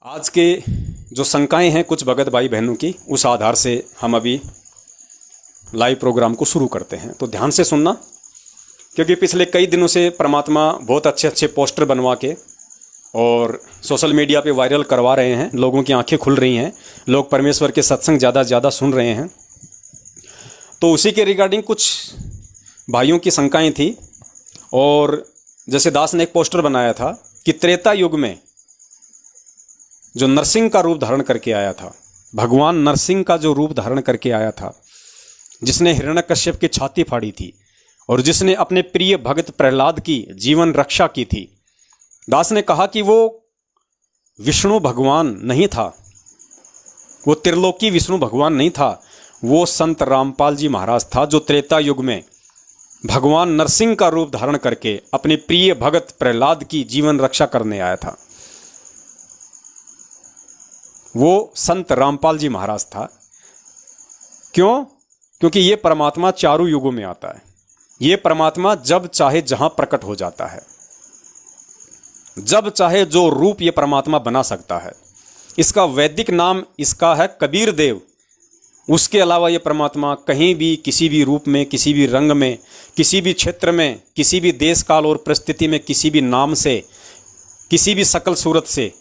आज के जो शंकाएं हैं कुछ भगत भाई बहनों की, उस आधार से हम अभी लाइव प्रोग्राम को शुरू करते हैं। तो ध्यान से सुनना, क्योंकि पिछले कई दिनों से परमात्मा बहुत अच्छे अच्छे पोस्टर बनवा के और सोशल मीडिया पे वायरल करवा रहे हैं। लोगों की आंखें खुल रही हैं, लोग परमेश्वर के सत्संग ज़्यादा से ज़्यादा सुन रहे हैं। तो उसी के रिगार्डिंग कुछ भाइयों की शंकाएं थी। और जैसे दास ने एक पोस्टर बनाया था कि त्रेता युग में जो नरसिंह का रूप धारण करके आया था, भगवान नरसिंह का जो रूप धारण करके आया था, जिसने हिरण्यकश्यप की छाती फाड़ी थी और जिसने अपने प्रिय भक्त प्रहलाद की जीवन रक्षा की थी, दास ने कहा कि वो विष्णु भगवान नहीं था, वो त्रिलोकी विष्णु भगवान नहीं था, वो संत रामपाल जी महाराज था, जो त्रेता युग में भगवान नरसिंह का रूप धारण करके अपने प्रिय भक्त प्रहलाद की जीवन रक्षा करने आया था। वो संत रामपाल जी महाराज था। क्यों? क्योंकि ये परमात्मा चारों युगों में आता है। ये परमात्मा जब चाहे जहां प्रकट हो जाता है, जब चाहे जो रूप ये परमात्मा बना सकता है। इसका वैदिक नाम इसका है कबीर देव। उसके अलावा ये परमात्मा कहीं भी, किसी भी रूप में, किसी भी रंग में, किसी भी क्षेत्र में, किसी भी देश काल और परिस्थिति में, किसी भी नाम से, किसी भी शकल सूरत से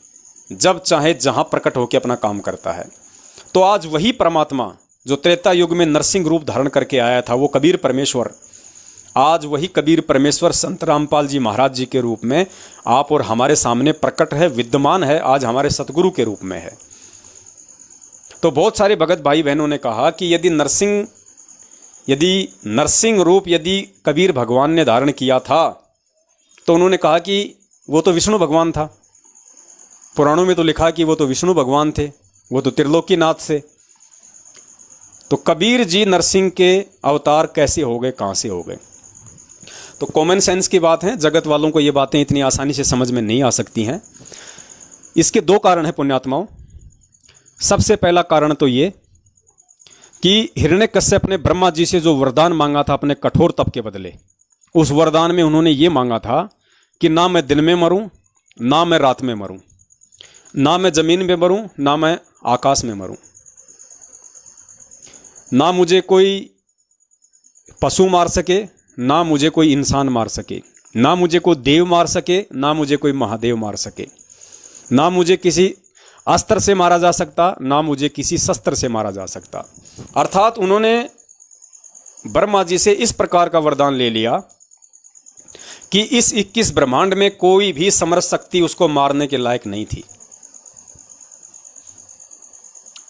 जब चाहे जहां प्रकट होकर अपना काम करता है। तो आज वही परमात्मा जो त्रेता युग में नरसिंह रूप धारण करके आया था, वो कबीर परमेश्वर, आज वही कबीर परमेश्वर संत रामपाल जी महाराज जी के रूप में आप और हमारे सामने प्रकट है, विद्यमान है, आज हमारे सतगुरु के रूप में है। तो बहुत सारे भगत भाई बहनों ने कहा कि यदि नरसिंह रूप यदि कबीर भगवान ने धारण किया था, तो उन्होंने कहा कि वो तो विष्णु भगवान था। पुराणों में तो लिखा कि वो तो विष्णु भगवान थे, वो तो त्रिलोकीनाथ से। तो कबीर जी नरसिंह के अवतार कैसे हो गए, कहाँ से हो गए? तो कॉमन सेंस की बात है, जगत वालों को ये बातें इतनी आसानी से समझ में नहीं आ सकती हैं। इसके दो कारण हैं पुण्यात्माओं। सबसे पहला कारण तो ये कि हिरण्यकश्यप ने ब्रह्मा जी से जो वरदान मांगा था अपने कठोर तप के बदले, उस वरदान में उन्होंने ये मांगा था कि ना मैं दिन में मरूं, ना मैं रात में मरूं, ना मैं जमीन में मरूं, ना मैं आकाश में मरूं, ना मुझे कोई पशु मार सके, ना मुझे कोई इंसान मार सके, ना मुझे कोई देव मार सके, ना मुझे कोई महादेव मार सके, ना मुझे किसी अस्त्र से मारा जा सकता, ना मुझे किसी शस्त्र से मारा जा सकता। अर्थात उन्होंने ब्रह्मा जी से इस प्रकार का वरदान ले लिया कि इस 21 ब्रह्मांड में कोई भी समर्थ शक्ति उसको मारने के लायक नहीं थी।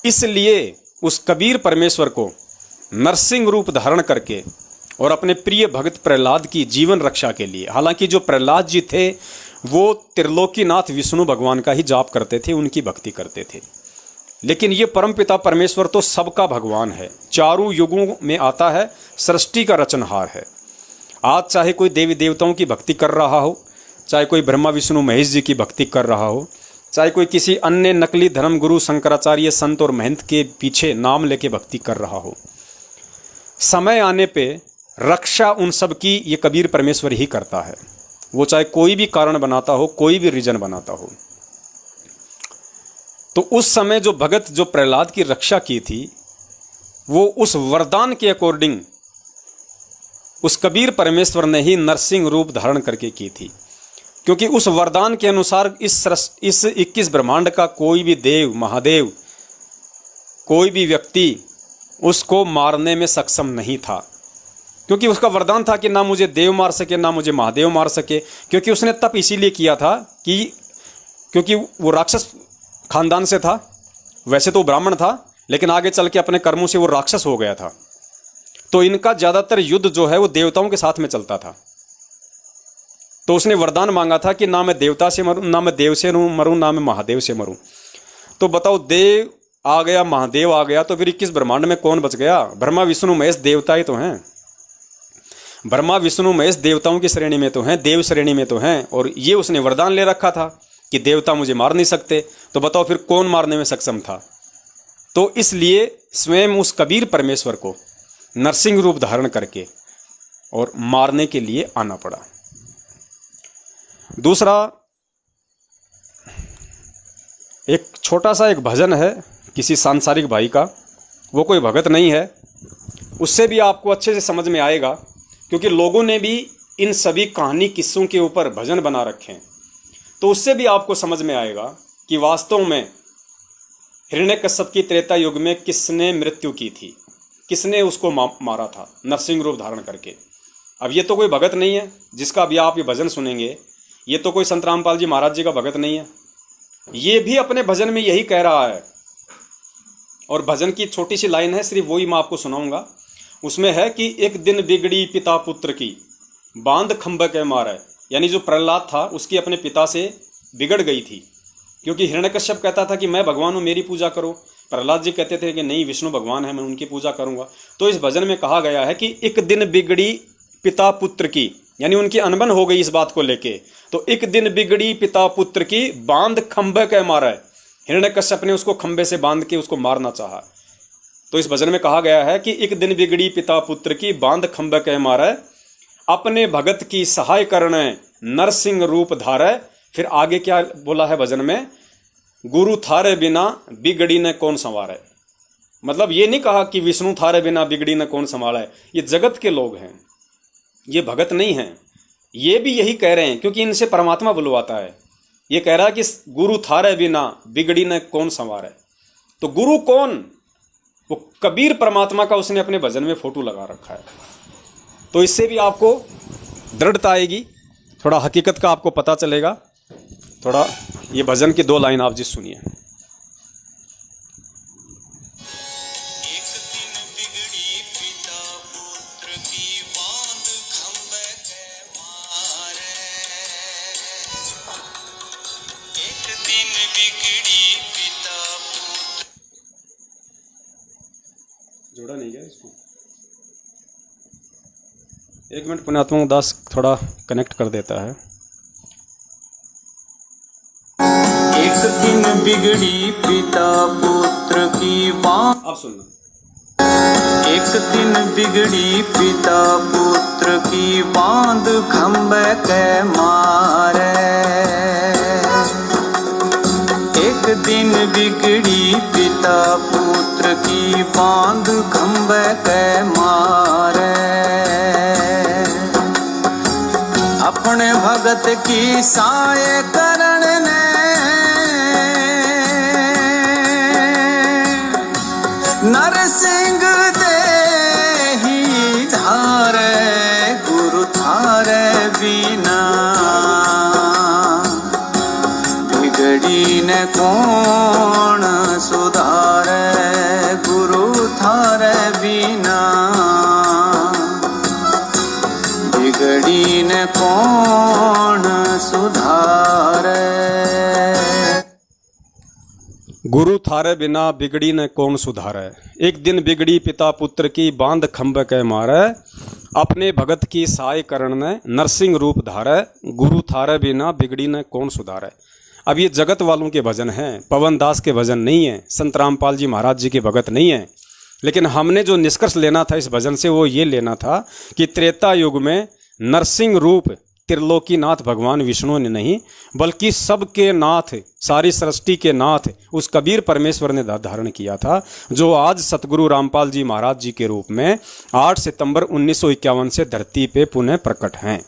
इसलिए उस कबीर परमेश्वर को नरसिंह रूप धारण करके और अपने प्रिय भक्त प्रहलाद की जीवन रक्षा के लिए, हालांकि जो प्रहलाद जी थे वो त्रिलोकीनाथ विष्णु भगवान का ही जाप करते थे, उनकी भक्ति करते थे, लेकिन ये परमपिता परमेश्वर तो सबका भगवान है, चारों युगों में आता है, सृष्टि का रचनहार है। आज चाहे कोई देवी देवताओं की भक्ति कर रहा हो, चाहे कोई ब्रह्मा विष्णु महेश जी की भक्ति कर रहा हो, चाहे कोई किसी अन्य नकली धर्म गुरु शंकराचार्य संत और महंत के पीछे नाम लेके भक्ति कर रहा हो, समय आने पे रक्षा उन सब की ये कबीर परमेश्वर ही करता है। वो चाहे कोई भी कारण बनाता हो, कोई भी रीजन बनाता हो। तो उस समय जो भगत जो प्रहलाद की रक्षा की थी, वो उस वरदान के अकॉर्डिंग उस कबीर परमेश्वर ने ही नरसिंह रूप धारण करके की थी। क्योंकि उस वरदान के अनुसार इस 21 ब्रह्मांड का कोई भी देव, महादेव, कोई भी व्यक्ति उसको मारने में सक्षम नहीं था। क्योंकि उसका वरदान था कि ना मुझे देव मार सके, ना मुझे महादेव मार सके। क्योंकि उसने तप इसीलिए किया था कि क्योंकि वो राक्षस खानदान से था, वैसे तो ब्राह्मण था, लेकिन आगे चल के अपने कर्मों से वो राक्षस हो गया था। तो इनका ज़्यादातर युद्ध जो है वो देवताओं के साथ में चलता था। तो उसने वरदान मांगा था कि ना मैं देवता से मरूं, ना मैं देव से मरूं, ना मैं महादेव से मरूं। तो बताओ, देव आ गया, महादेव आ गया, तो फिर 21 ब्रह्मांड में कौन बच गया? ब्रह्मा विष्णु महेश देवता ही तो हैं। ब्रह्मा विष्णु महेश देवताओं की श्रेणी में तो हैं, देव श्रेणी में तो हैं। और ये उसने वरदान ले रखा था कि देवता मुझे मार नहीं सकते। तो बताओ फिर कौन मारने में सक्षम था? तो इसलिए स्वयं उस कबीर परमेश्वर को नरसिंह रूप धारण करके और मारने के लिए आना पड़ा। दूसरा, एक छोटा सा एक भजन है किसी सांसारिक भाई का, वो कोई भगत नहीं है, उससे भी आपको अच्छे से समझ में आएगा, क्योंकि लोगों ने भी इन सभी कहानी किस्सों के ऊपर भजन बना रखे हैं। तो उससे भी आपको समझ में आएगा कि वास्तव में हिरण्यकश्यप की त्रेता युग में किसने मृत्यु की थी, किसने उसको मारा था नरसिंह रूप धारण करके। अब ये तो कोई भगत नहीं है जिसका अभी आप ये भजन सुनेंगे, ये तो कोई संत रामपाल जी महाराज जी का भगत नहीं है। ये भी अपने भजन में यही कह रहा है, और भजन की छोटी सी लाइन है, सिर्फ वही मैं आपको सुनाऊंगा। उसमें है कि एक दिन बिगड़ी पिता पुत्र की, बांध खंभ के मारे, यानी जो प्रहलाद था उसकी अपने पिता से बिगड़ गई थी, क्योंकि हिरण्यकश्यप कहता था कि मैं भगवान हूँ, मेरी पूजा करो। प्रहलाद जी कहते थे कि नहीं, विष्णु भगवान है, मैं उनकी पूजा करूंगा। तो इस भजन में कहा गया है कि एक दिन बिगड़ी पिता पुत्र की, यानी उनकी अनबन हो गई इस बात को लेके। तो एक दिन बिगड़ी पिता पुत्र की, बांध खंभे के मारे, हिरण्यकश्यप ने उसको खंभे से बांध के उसको मारना चाहा। तो इस भजन में कहा गया है कि एक दिन बिगड़ी पिता पुत्र की, बांध खंभे के मारे, अपने भगत की सहाय करने नरसिंह रूप धारे। फिर आगे क्या बोला है भजन में, गुरु थारे बिना बिगड़ी ने कौन संवारे। मतलब ये नहीं कहा कि विष्णु थारे बिना बिगड़ी ने कौन संभाला है, ये जगत के लोग हैं, ये भगत नहीं हैं। ये भी यही कह रहे हैं, क्योंकि इनसे परमात्मा बुलवाता है। ये कह रहा है कि गुरु थारे बिना बिगड़ी ने कौन संवारे। तो गुरु कौन, वो कबीर परमात्मा का उसने अपने भजन में फोटो लगा रखा है। तो इससे भी आपको दृढ़ता आएगी, थोड़ा हकीकत का आपको पता चलेगा। थोड़ा ये भजन की 2 लाइन आप जी सुनिए। जोड़ा नहीं गया इसको, 1 मिनट पुण्यात्मा दास थोड़ा कनेक्ट कर देता है। एक दिन बिगड़ी पिता पुत्र की बात, आप सुनना। एक दिन बिगड़ी पिता पुत्र की, बांध खंभे के मारे। एक दिन बिगड़ी पिता पुत्र की, बांध खंभे के मारे। अपने भगत की सहाय करने ने नरसिंह देहि धारे, गुरु थारे बिना बिगड़ी ने कौन सुधारे। गुरु थारे बिना बिगड़ी ने कौन सुधारे। गुरु थारे बिना बिगड़ी न कौन सुधारे। एक दिन बिगड़ी पिता पुत्र की, बांध खंभ के मारे। अपने भगत की सहाय करण ने नरसिंह रूप धारे। गुरु थारे बिना बिगड़ी न कौन सुधारे। अब ये जगत वालों के भजन हैं, पवन दास के भजन नहीं है, संत रामपाल जी महाराज जी के भगत नहीं है। लेकिन हमने जो निष्कर्ष लेना था इस भजन से वो ये लेना था कि त्रेता युग में नरसिंह रूप त्रिलोकीनाथ भगवान विष्णु ने नहीं, बल्कि सबके नाथ, सारी सृष्टि के नाथ उस कबीर परमेश्वर ने धारण किया था, जो आज सतगुरु रामपाल जी महाराज जी के रूप में 8 सितंबर 1951 से धरती पे पुनः प्रकट हैं।